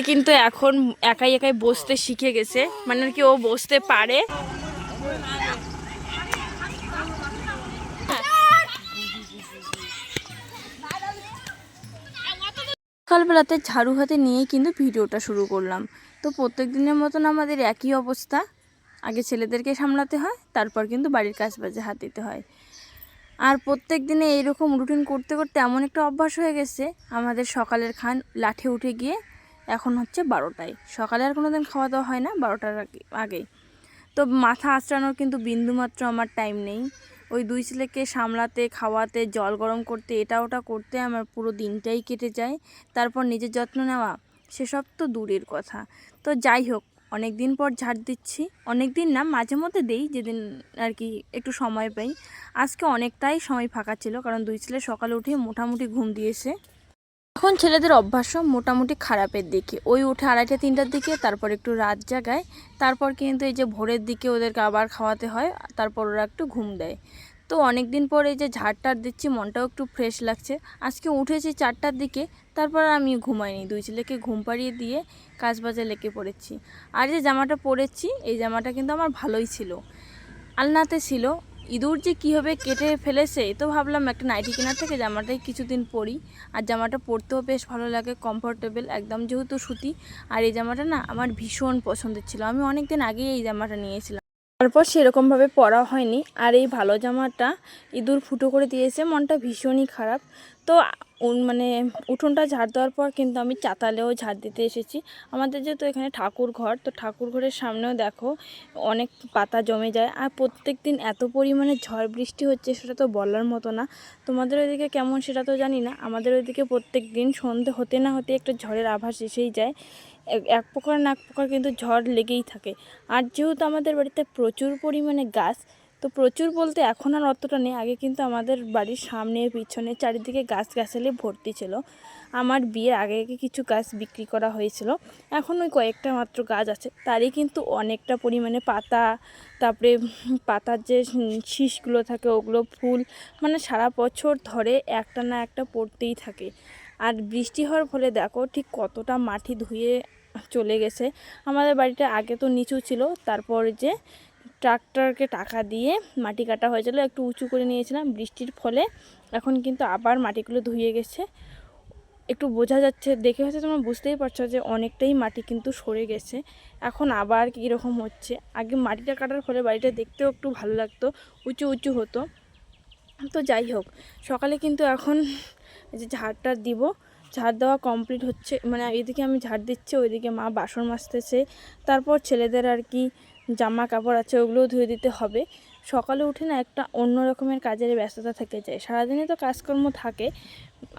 কিন্তু এখন একাই একাই বসতে শিখে গেছে, মানে কি ও বসতে পারে। সকালবেলাতে ঝাড়ু হাতে নিয়ে কিন্তু ভিডিওটা শুরু করলাম। তো প্রত্যেক দিনের মতন আমাদের একই অবস্থা, আগে ছেলেদেরকে সামলাতে হয়, তারপর কিন্তু বাড়ির কাজ বাজে হাত দিতে হয়। আর প্রত্যেক দিনে এইরকম রুটিন করতে করতে এমন একটা অভ্যাস হয়ে গেছে, আমাদের সকালের খান লাঠে উঠে গিয়ে এখন হচ্ছে 12টায়। সকালে আর কোনো দিন খাওয়া দাওয়া হয় না 12টার আগেই। তো মাথা আঁচড়ানোর কিন্তু বিন্দুমাত্র আমার টাইম নেই। ওই দুই ছেলেকে সামলাতে, খাওয়াতে, জল গরম করতে, এটা ওটা করতে আমার পুরো দিনটাই কেটে যায়। তারপর নিজের যত্ন নেওয়া সেসব তো দূরের কথা। তো যাই হোক, অনেক দিন পর ঝাড় দিচ্ছি। অনেক দিন না, মাঝে মধ্যে দেই, যেদিন আর কি একটু সময় পাই। আজকে অনেকটাই সময় ফাঁকা ছিল, কারণ দুই ছেলে সকালে উঠে মোটামুটি ঘুম দিয়েছে। এখন ছেলেদের অভ্যাসও মোটামুটি খারাপের দিকে। ওই উঠে 2:30 3টার দিকে, তারপর একটু রাত জাগায়, তারপর কিন্তু এই যে ভোরের দিকে ওদেরকে আবার খাওয়াতে হয়, তারপর ওরা একটু ঘুম দেয়। তো অনেক দিন পরে এই যে ঝাড়টার দিচ্ছি, মনটাও একটু ফ্রেশ লাগছে। আজকে উঠেছি 4টার দিকে, তারপর আমি ঘুমাইনি, দুই ছেলেকে ঘুম পাড়িয়ে দিয়ে কাজ বাজে লেগে পড়েছি। আর যে জামাটা পরেছি, এই জামাটা কিন্তু আমার ভালোই ছিল, আলনাতে ছিল। ইঁদুর যে কীভাবে কেটে ফেলেছে, তো ভাবলাম একটা নাইটি কেনার থেকে জামাটাই কিছুদিন পরি। আর জামাটা পরতেও বেশ ভালো লাগে, কমফোর্টেবল একদম, যেহেতু সুতি। আর এই জামাটা না আমার ভীষণ পছন্দের ছিল, আমি অনেক দিন আগেই এই জামাটা নিয়েছিলাম, তারপর সেরকমভাবে পরা হয়নি। আর এই ভালো জামাটা ইঁদুর ফুটো করে দিয়েছে, মনটা ভীষণই খারাপ। তো মানে উঠোনটা ঝাড় দেওয়ার পর কিন্তু আমি চাতালেও ঝাড় দিতে এসেছি। আমাদের যেহেতু এখানে ঠাকুর ঘর, তো ঠাকুর ঘরের সামনেও দেখো অনেক পাতা জমে যায়। আর প্রত্যেক দিন এত পরিমাণে ঝড় বৃষ্টি হচ্ছে, সেটা তো বলার মতো না। তোমাদের ওইদিকে কেমন সেটা তো জানি না, আমাদের ওইদিকে প্রত্যেক দিন সন্ধে হতে না হতে একটা ঝড়ের আভাস এসেই যায়। এক প্রকার না এক প্রকার কিন্তু ঝড় লেগেই থাকে। আর যেহেতু আমাদের বাড়িতে প্রচুর পরিমাণে গাছ, তো প্রচুর বলতে এখন আর অতটা নেই, আগে কিন্তু আমাদের বাড়ির সামনে পিছনে চারিদিকে গাছগাছালি ভর্তি ছিল। আমার বিয়ের আগে আগে কিছু গাছ বিক্রি করা হয়েছিল, এখন ওই কয়েকটা মাত্র গাছ আছে, তারই কিন্তু অনেকটা পরিমাণে পাতা, তারপরে পাতার যে শীষগুলো থাকে ওগুলো ফুল, মানে সারা বছর ধরে একটা না একটা পড়তেই থাকে। আর বৃষ্টি হওয়ার ফলে দেখো ঠিক কতটা মাটি ধুয়ে চলে গেছে। আমাদের বাড়িটা আগে তো নিচু ছিল, তারপর যে ট্রাক্টরকে টাকা দিয়ে মাটি কাটা হয়েছিল, একটু উঁচু করে নিয়েছিলাম, বৃষ্টির ফলে এখন কিন্তু আবার মাটিগুলো ধুয়ে গেছে। একটু বোঝা যাচ্ছে, দেখে হচ্ছে তোমরা বুঝতেই পারছো যে অনেকটাই মাটি কিন্তু সরে গেছে। এখন আবার কীরকম হচ্ছে, আগে মাটিটা কাটার ফলে বাড়িটা দেখতেও একটু ভালো লাগতো, উঁচু উঁচু হতো। তো যাই হোক, সকালে কিন্তু এখন এই যে ঝাড়টা দিব, ঝাড় দেওয়া কমপ্লিট হচ্ছে, মানে এদিকে আমি ঝাড় দিচ্ছি, ওইদিকে মা বাসন মাজতেছে। তারপর ছেলেদের আর কি জামা কাপড় আছে, ওগুলোও ধুয়ে দিতে হবে। সকালে উঠে না একটা অন্য রকমের কাজের ব্যস্ততা থেকে যায়, সারাদিনে তো কাজকর্ম থাকে।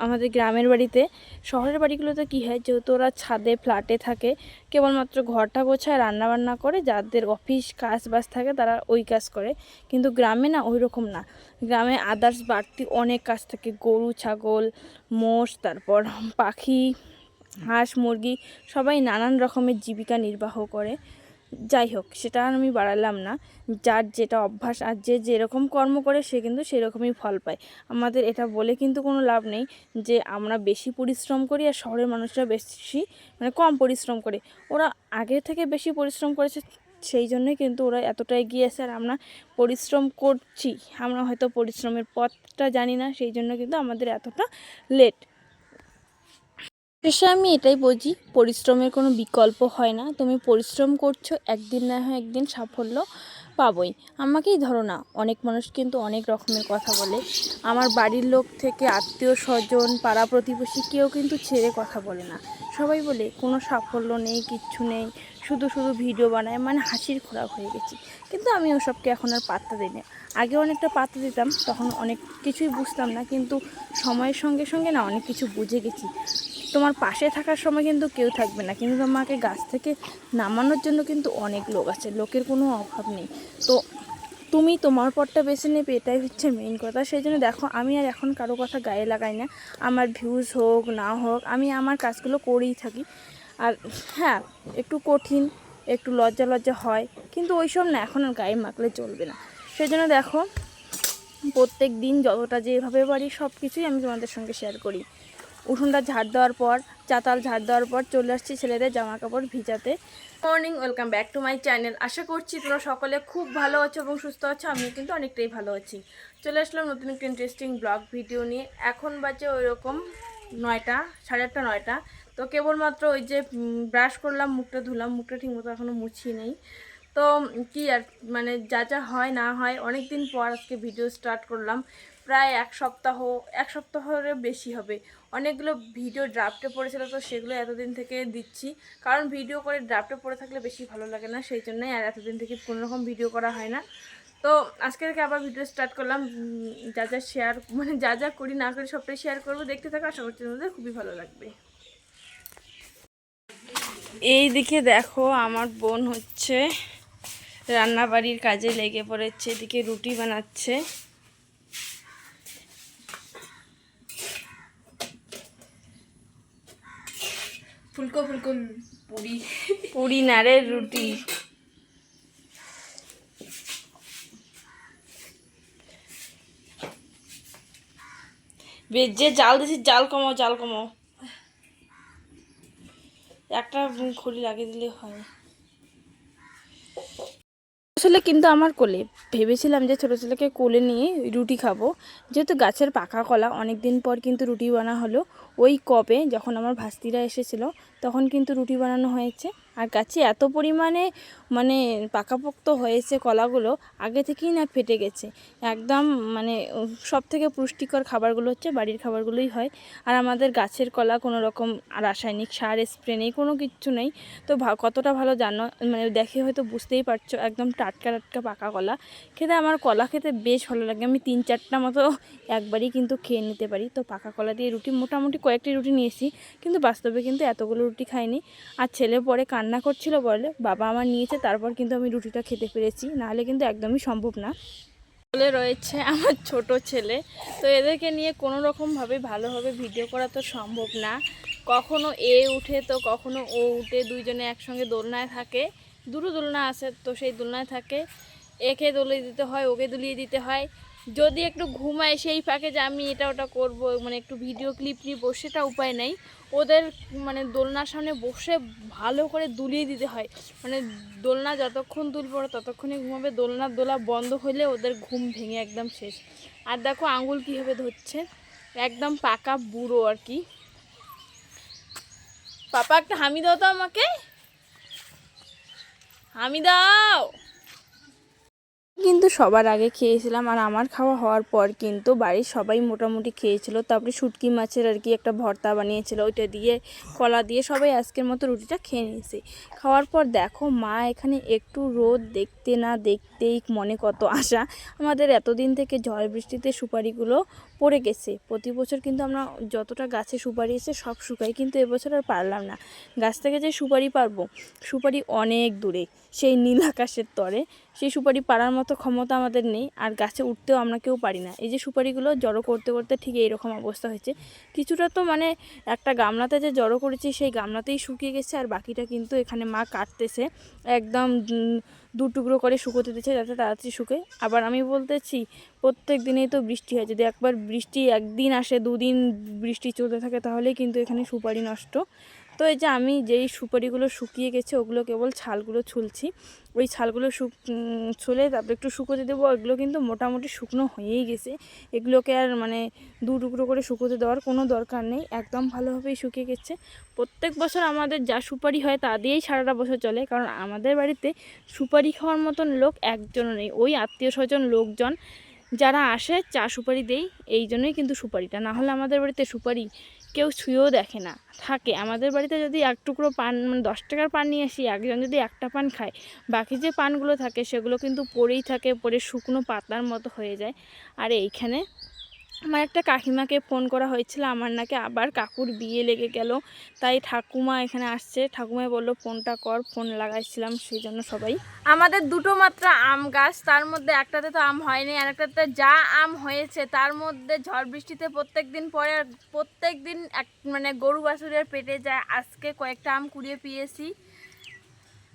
আমাদের গ্রামের বাড়িতে, শহরের বাড়িগুলোতে কী হয়, যেহেতু ওরা ছাদে ফ্ল্যাটে থাকে, কেবলমাত্র ঘরটা গোছায়, রান্নাবান্না করে, যাদের অফিস কাজ বাজ থাকে তারা ওই কাজ করে। কিন্তু গ্রামে না ওই রকম না, গ্রামে আদার্স বাড়তি অনেক কাজ থাকে, গরু ছাগল মোষ, তারপর পাখি হাঁস মুরগি, সবাই নানান রকমের জীবিকা নির্বাহ করে। যাই হোক, সেটা আর আমি বাড়ালাম না, যার যেটা অভ্যাস আর যে যেরকম কর্ম করে সে কিন্তু সেরকমই ফল পায়। আমাদের এটা বলে কিন্তু কোনো লাভ নেই যে আমরা বেশি পরিশ্রম করি আর শহরের মানুষরা বেশি মানে কম পরিশ্রম করে। ওরা আগে থেকে বেশি পরিশ্রম করেছে, সেই জন্যই কিন্তু ওরা এতটা এগিয়ে আছে, আর আমরা পরিশ্রম করছি, আমরা হয়তো পরিশ্রমের পথটা জানি না, সেই জন্য কিন্তু আমাদের এতটা লেট। শেষে আমি এটাই বুঝি, পরিশ্রমের কোনো বিকল্প হয় না। তুমি পরিশ্রম করছো, একদিন না হয় একদিন সাফল্য পাবোই। আমাকেই ধরো না, অনেক মানুষ কিন্তু অনেক রকমের কথা বলে, আমার বাড়ির লোক থেকে আত্মীয় স্বজন পাড়া প্রতিবেশী কেউ কিন্তু ছেড়ে কথা বলে না। সবাই বলে কোনো সাফল্য নেই, কিচ্ছু নেই, শুধু শুধু ভিডিও বানায়, মানে হাসির খোরাক হয়ে গেছি। কিন্তু আমি ওসবকে এখন আর পাত্তা দিই না। আগে অনেকটা পাত্তা দিতাম, তখন অনেক কিছুই বুঝতাম না, কিন্তু সময়ের সঙ্গে সঙ্গে না অনেক কিছু বুঝে গেছি। তোমার পাশে থাকার সময় কিন্তু কেউ থাকবে না, কিন্তু তোমাকে গাছ থেকে নামানোর জন্য কিন্তু অনেক লোক আছে, লোকের কোনো অভাব নেই। তো তুমি তোমার পথটা বেছে নেবে, এটাই হচ্ছে মেইন কথা। সেই জন্য দেখো, আমি আর এখন কারো কথা গায়ে লাগাই না, আমার ভিউজ হোক না হোক, আমি আমার কাজগুলো করেই থাকি। আর হ্যাঁ, একটু কঠিন, একটু লজ্জা লজ্জা হয়, কিন্তু ওইসব না এখন আর গায়ে মাখলে চলবে না। সেই জন্য দেখো, প্রত্যেক দিন যতটা যেভাবে পারি সব কিছুই আমি তোমাদের সঙ্গে শেয়ার করি। উঠোনটা ঝাড় দেওয়ার পর চাতাল ঝাড় দেওয়ার পর চলে আসছি ছেলেদের জামা কাপড় ভিজাতে। Morning, welcome back to my channel. আশা করছি তোমরা সকলে খুব ভালো আছো এবং সুস্থ আছো। আমিও কিন্তু অনেকটাই ভালো আছি। চলে আসলাম নতুন একটা ইন্টারেস্টিং ব্লগ ভিডিও নিয়ে। এখন বাজে ওই রকম 9টা, 8:30, 9টা। তো কেবলমাত্র ওই যে ব্রাশ করলাম, মুখটা ধুলাম, মুখটা ঠিকমতো এখনও মুছিয়ে নেই। তো কি আর মানে যা যা হয় না হয়, অনেক দিন পর আজকে ভিডিও স্টার্ট করলাম। প্রায় এক সপ্তাহের বেশি হবে। অনেকগুলো ভিডিও ড্রাফটে পড়েছিল, তো সেগুলো এতদিন থেকে দিচ্ছি, কারণ ভিডিও করে ড্রাফটে পড়ে থাকলে বেশি ভালো লাগে না, সেই জন্যই আর এতদিন থেকে কোনোরকম ভিডিও করা হয় না। তো আজকে থেকে আবার ভিডিও স্টার্ট করলাম। যা যা শেয়ার মানে যা যা করি না করি সবটাই শেয়ার করবো, দেখতে থাকো। আশা করছি তোমাদের খুবই ভালো লাগবে। এই দিকে দেখো, আমার বোন হচ্ছে রান্নাবাড়ির কাজে লেগে পড়েছে। এদিকে রুটি বানাচ্ছে। ফুলকো ফুলকো পুরি পুরি নারে রুটি। যে জাল দিছি, জাল কমাও, জাল কমাও। একটা খড়ি লাগিয়ে দিলে হয়। আসলে কিন্তু আমার কোলে ভেবেছিলাম যে ছোটো ছেলেকে কোলে নিয়ে রুটি খাবো, যেহেতু গাছের পাকা কলা, অনেক দিন পর কিন্তু রুটি বানা হলো। ওই কবে যখন আমার ভাস্তিরা এসেছিল তখন কিন্তু রুটি বানানো হয়েছে। আর গাছে এত পরিমাণে মানে পাকাপোক্ত হয়েছে কলাগুলো, আগে থেকেই না ফেটে গেছে একদম। মানে সব থেকে পুষ্টিকর খাবারগুলো হচ্ছে বাড়ির খাবারগুলোই হয়। আর আমাদের গাছের কলা কোনো রকম রাসায়নিক সার স্প্রে নেই, কোনো কিচ্ছু নেই। তো কতটা ভালো জানো, মানে দেখে হয়তো বুঝতেই পারছো, একদম টাটকা টাটকা পাকা কলা। খেতে আমার কলা খেতে বেশ ভালো লাগে। আমি 3-4টা মতো একবারই কিন্তু খেয়ে নিতে পারি। তো পাকা কলা দিয়ে রুটি, মোটামুটি কয়েকটি রুটি নিয়েছি, কিন্তু বাস্তবে কিন্তু এতগুলো রুটি খাইনি। আর ছেলে পরে কান্না করছিল বলে বাবা আমার নিয়েছে, তারপর কিন্তু আমি রুটিটা খেতে পেরেছি, নাহলে কিন্তু একদমই সম্ভব না। বলে রয়েছে আমার ছোট ছেলে, তো এদেরকে নিয়ে কোনো রকমভাবে ভালোভাবে ভিডিও করা তো সম্ভব না। কখনো এ উঠে তো কখনো ও উঠে, দুইজনে একসঙ্গে দোলনায় থাকে। দুটো দোলনা আছে, তো সেই দোলনায় থাকে। একে দোলিয়ে দিতে হয়, ওকে দুলিয়ে দিতে হয়। যদি একটু ঘুমায় সেই ফাঁকে যে আমি এটা ওটা করব, মানে একটু ভিডিও ক্লিপ নিব, সেটা উপায় নেই। ওদের মানে দোলনার সামনে বসে ভালো করে দুলিয়ে দিতে হয়। মানে দোলনা যতক্ষণ দুলব ততক্ষণই ঘুমাবে। দোলনার দোলা বন্ধ হলে ওদের ঘুম ভেঙে একদম শেষ। আর দেখো আঙুল কীভাবে ধরছে, একদম পাকা বুড়ো আর কি। পাপা একটা হামি দাও তো আমাকে, হামি দাও। কিন্তু সবার আগে খেয়েছিলাম, আর আমার খাওয়া হওয়ার পর কিন্তু বাড়ির সবাই মোটামুটি খেয়েছিল। তারপরে শুটকি মাছের আর কি একটা ভর্তা বানিয়েছিল, ওইটা দিয়ে কলা দিয়ে সবাই আজকের মতো রুটিটা খেয়ে নিয়েছে। খাওয়ার পর দেখো মা এখানে একটু রোদ দেখতে না দেখতেই মনে কত আশা। আমাদের এতদিন থেকে ঝড় বৃষ্টিতে সুপারিগুলো পড়ে গেছে। প্রতি বছর কিন্তু আমরা যতটা গাছে সুপারি এসে সব শুকাই, কিন্তু এবছর আর পারলাম না। গাছ থেকে যে সুপারি পারবো, সুপারি অনেক দূরে, সেই নীল আকাশের তরে। সেই সুপারি পাড়ার মতো ক্ষমতা আমাদের নেই, আর গাছে উঠতেও আমরা কেউ পারি না। এই যে সুপারিগুলো জড়ো করতে করতে ঠিক এইরকম অবস্থা হয়েছে। কিছুটা তো মানে একটা গামলাতে যে জড়ো করেছি সেই গামলাতেই শুকিয়ে গেছে, আর বাকিটা কিন্তু এখানে মা কাটতেছে, একদম 2 টুকরো করে শুকোতে দিচ্ছে যাতে তাড়াতাড়ি শুকে। আবার আমি বলতেছি প্রত্যেক দিনেই তো বৃষ্টি হয়, যদি একবার বৃষ্টি একদিন আসে, 2 দিন বৃষ্টি চলতে থাকে, তাহলেই কিন্তু এখানে সুপারি নষ্ট। তো এই যে আমি যেই সুপারিগুলো শুকিয়ে গেছে ওগুলো কেবল ছালগুলো ছুলছি। ওই ছালগুলো ছুলে তারপরে একটু শুকোতে দেবো। এগুলো কিন্তু মোটামুটি শুকনো হয়েই গেছে, এগুলোকে আর মানে 2 টুকরো করে শুকোতে দেওয়ার কোনো দরকার নেই, একদম ভালোভাবেই শুকিয়ে গেছে। প্রত্যেক বছর আমাদের যা সুপারি হয় তা দিয়েই সারাটা বছর চলে, কারণ আমাদের বাড়িতে সুপারি খাওয়ার মতন লোক একজনও নেই। ওই আত্মীয় স্বজন লোকজন যারা আসে চা সুপারি দেই, এই জন্যই কিন্তু সুপারিটা, না হলে আমাদের বাড়িতে সুপারি কেউ ছুঁয়েও দেখে না। থাকে আমাদের বাড়িতে যদি 1 টুকরো পান, মানে 10 টাকার পান নিয়ে আসি, একজন যদি একটা পান খায়, বাকি যে পানগুলো থাকে সেগুলো কিন্তু পড়েই থাকে, পড়ে শুকনো পাতার মতো হয়ে যায়। আর এইখানে আমার একটা কাকিমাকে ফোন করা হয়েছিল, আমার নাকি আবার কাকুর বিয়ে লেগে গেল, তাই ঠাকুমা এখানে আসছে। ঠাকুমাই বললো ফোনটা কর, ফোন লাগাইছিলাম সেই জন্য সবাই। আমাদের 2টো মাত্র আম গাছ, তার মধ্যে একটাতে তো আম হয়নি, আর একটাতে যা আম হয়েছে তার মধ্যে ঝড় বৃষ্টিতে প্রত্যেক দিন পরে প্রত্যেক দিন মানে গরু বাছুরের পেটে যায়। আজকে কয়েকটা আম কুড়িয়ে পেয়েছি,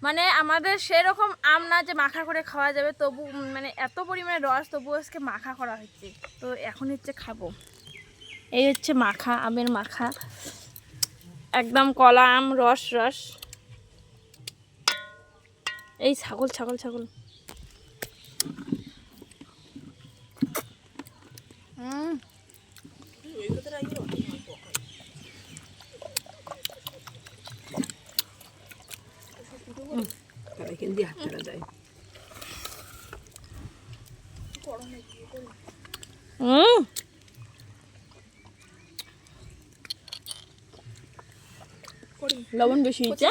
মানে আমাদের সেরকম আম না যে মাখা করে খাওয়া যাবে, তবু মানে এত পরিমাণে রস, তবু আজকে মাখা করা হচ্ছে। তো এখন হচ্ছে খাবো, এই হচ্ছে মাখা, আমের মাখা। একদম কলা আম রস রস। এই ছাগল ছাগল ছাগল। লবণ বেশি হয়েছে।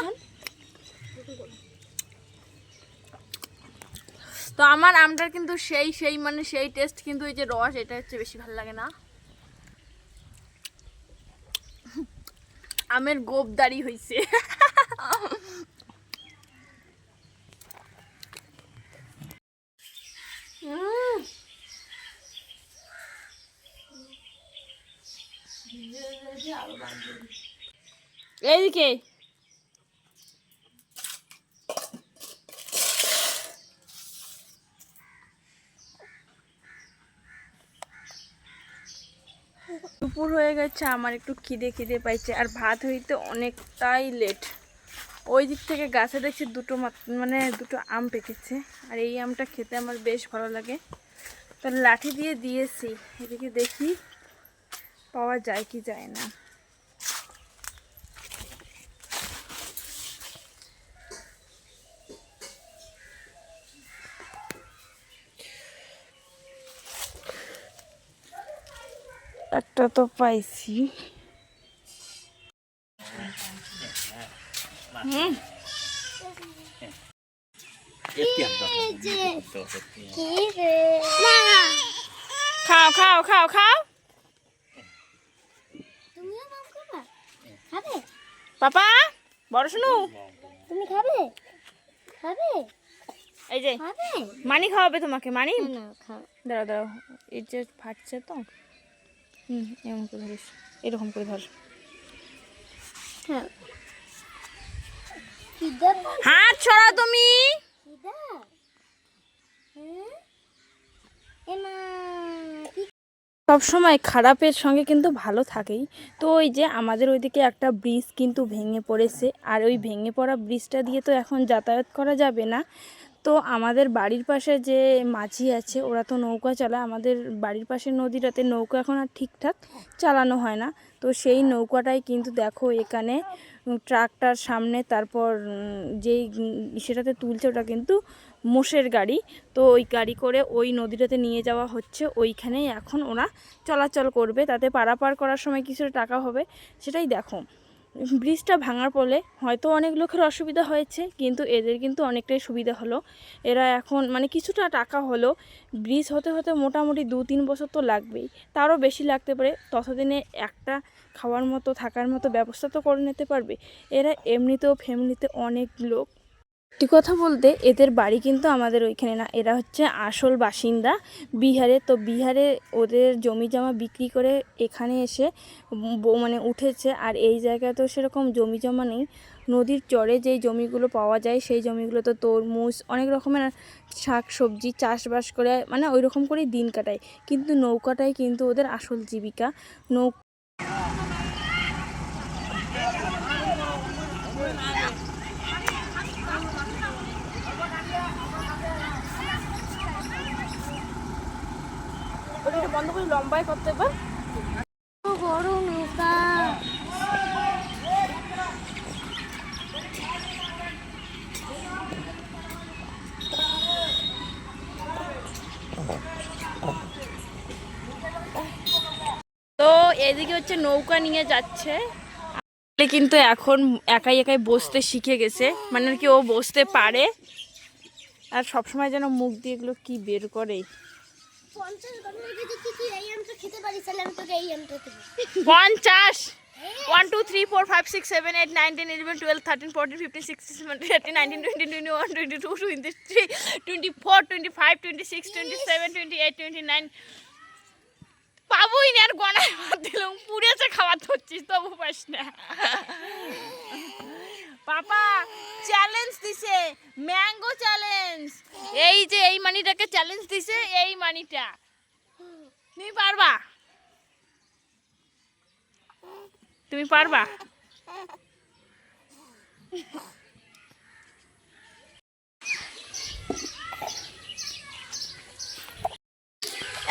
তো আমার আমটার কিন্তু সেই মানে সেই টেস্ট, কিন্তু এই যে রস এটা হচ্ছে বেশি ভালো লাগে না। আমের গোবদারি হইছে। এইদিকে দুপুর হয়ে গেছে, আমার একটু খিদে পাইছে, আর ভাত হইতে অনেকটাই লেট। ওই দিক থেকে গাছে দেখছি দুটো আম পেকেছে, আর এই আমটা খেতে আমার বেশ ভালো লাগে, তো লাঠি দিয়ে দিয়েছি। এদিকে দেখি পাওয়া যায় কি যায় না। একটা তো পাইছি। খাও খাও খাও খাও। পাপা বড় শুনু, তুমি খাবে? খাবে? এই যে খাবে? মানি খাওয়াবে তোমাকে। মানি না খাও। দাঁড়াও দাঁড়াও, এই যে ফাটছে তো। এমন করে ধরিস, এরকম করে ধর। খাও। কিদা? হাত ছড়া তুমি। কিদা? এমা কি সবসময় খারাপের সঙ্গে কিন্তু ভালো থাকেই। তো ওই যে আমাদের ওইদিকে একটা ব্রিজ কিন্তু ভেঙে পড়েছে, আর ওই ভেঙে পড়া ব্রিজটা দিয়ে তো এখন যাতায়াত করা যাবে না। তো আমাদের বাড়ির পাশে যে মাঝি আছে, ওরা তো নৌকা চালায়। আমাদের বাড়ির পাশের নদীটাতে নৌকা এখন আর ঠিকঠাক চালানো হয় না, তো সেই নৌকাটাই কিন্তু দেখো এখানে ট্রাকটার সামনে, তারপর যেই সেটাতে তুলছে ওটা কিন্তু মোষের গাড়ি। তো ওই গাড়ি করে ওই নদীটাতে নিয়ে যাওয়া হচ্ছে, ওইখানেই এখন ওরা চলাচল করবে। তাতে পারাপার করার সময় কিছুটা টাকা হবে, সেটাই দেখো। ব্রিজটা ভাঙার ফলে হয়তো অনেক লোকের অসুবিধা হয়েছে, কিন্তু এদের কিন্তু অনেকটাই সুবিধা হলো। এরা এখন মানে কিছুটা টাকা হলো। ব্রিজ হতে হতে মোটামুটি 2-3 বছর তো লাগবেই, তারও বেশি লাগতে পারে। ততদিনে একটা খাওয়ার মতো থাকার মতো ব্যবস্থা তো করে নিতে পারবে। এরা এমনিতেও ফ্যামিলিতে অনেক লোক। সত্যি কথা বলতে এদের বাড়ি কিন্তু আমাদের ওইখানে না, এরা হচ্ছে আসল বাসিন্দা বিহারে। তো বিহারে ওদের জমি জমা বিক্রি করে এখানে এসে মানে উঠেছে। আর এই জায়গায় তো সেরকম জমি জমা নেই। নদীর চরে যেই জমিগুলো পাওয়া যায় সেই জমিগুলো তো তরমুজ অনেক রকমের শাক সবজি চাষবাস করে, মানে ওই রকম করেই দিন কাটায়। কিন্তু নৌকাটাই কিন্তু ওদের আসল জীবিকা। বন্ধ করে লম্বাই করতে হবে। বড় নৌকা। তো এদিকে হচ্ছে নৌকা নিয়ে যাচ্ছে, কিন্তু এখন একাই একাই বসতে শিখে গেছে, মানে আর কি ও বসতে পারে। আর সবসময় যেন মুখ দিয়ে এগুলো কি বের করে। 50 1 2 3 4 5 6 7 8 9 10 11 12 13 14 15 16 17 18 19 20 21 22 23 24 25 26 27 28 29 পাবই না। আর গনায় ভাত দিলাম, পুড়েছে খাওয়াতে হচ্ছিস তবু পাস না। পাপা চ্যালেঞ্জ দিছে, ম্যাঙ্গো চ্যালেঞ্জ। এই যে এই মানিটাকে চ্যালেঞ্জ দিছে, এই মানিটা তুমি পারবা, তুমি পারবা।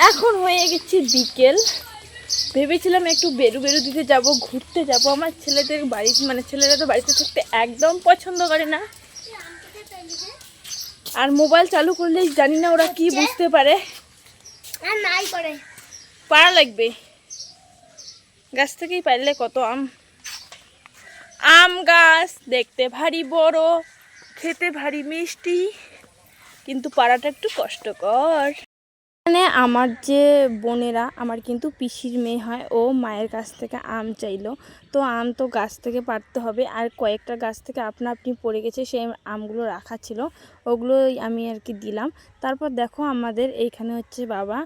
এখন হয়ে গেছে বিকেল, ভেবেছিলাম একটু বেরু দিতে যাব, ঘুরতে যাব। আমার ছেলেদের বাড়ি, মানে ছেলেরা তো বাড়িতে থাকতে একদম পছন্দ করে না, আর মোবাইল চালু করলেই জানি না ওরা কি বুঝতে পারে। নাই করে পারা লাগবে, গাছ থেকেই পারলে কত আম। আম গাছ দেখতে ভারী বড়, খেতে ভারী মিষ্টি, কিন্তু পাড়াটা একটু কষ্টকর। মানে আমার যে বোনেরা, আমার কিন্তু পিসির মেয়ে হয়, ও মায়ের কাছ থেকে আম চাইলো। তো আম তো গাছ থেকে পাড়তে হবে, আর কয়েকটা গাছ থেকে আপনা আপনি পড়ে গেছে, সেই আমগুলো রাখা ছিল, ওগুলোই আমি আর কি দিলাম। তারপর দেখো আমাদের এইখানে হচ্ছে বাবা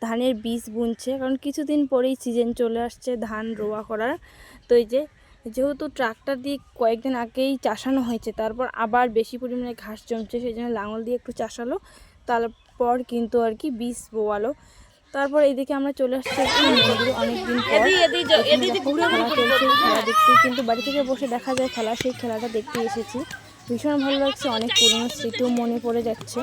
ধানের বীজ বুনছে, কারণ কিছুদিন পরেই সিজন চলে আসছে ধান রোয়া করার। তো এই যে যেহেতু ট্রাক্টর দিয়ে কয়েকদিন আগেই চাষানো হয়েছে, তারপর আবার বেশি পরিমাণে ঘাস জমছে, সেই জন্য লাঙল দিয়ে একটু চাষালো, তারপর কিন্তু আর কি বীজ বোয়ালো। তারপর এইদিকে আমরা চলে আসছি অনেকদিন খেলা চলছে, খেলা দেখতে, কিন্তু বাড়ি থেকে বসে দেখা যায় খেলা, সেই খেলাটা দেখতে এসেছি, ভীষণ ভালো লাগছে, অনেক পুরনো স্মৃতিও মনে পড়ে যাচ্ছে।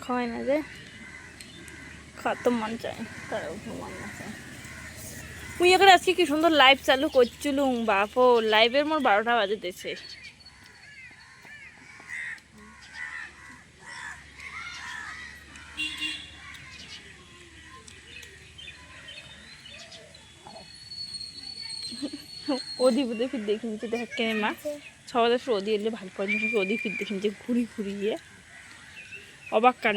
খাওয়াই না যে খাওয়াতে মন চায়, তার মন না চায়। মুই এখানে আজকে কি সুন্দর লাইভ চালু করছিলুম, বাপো লাইভের মোর 12টা বাজে দিছে। ওদি বুধে ফির দেখিন যে দেখ কেন মা সবাই ফির ওদি এলে ভালো পড়ে, ওদি ফির দেখিন যে ঘুরি ঘুরিয়ে অবাক কান।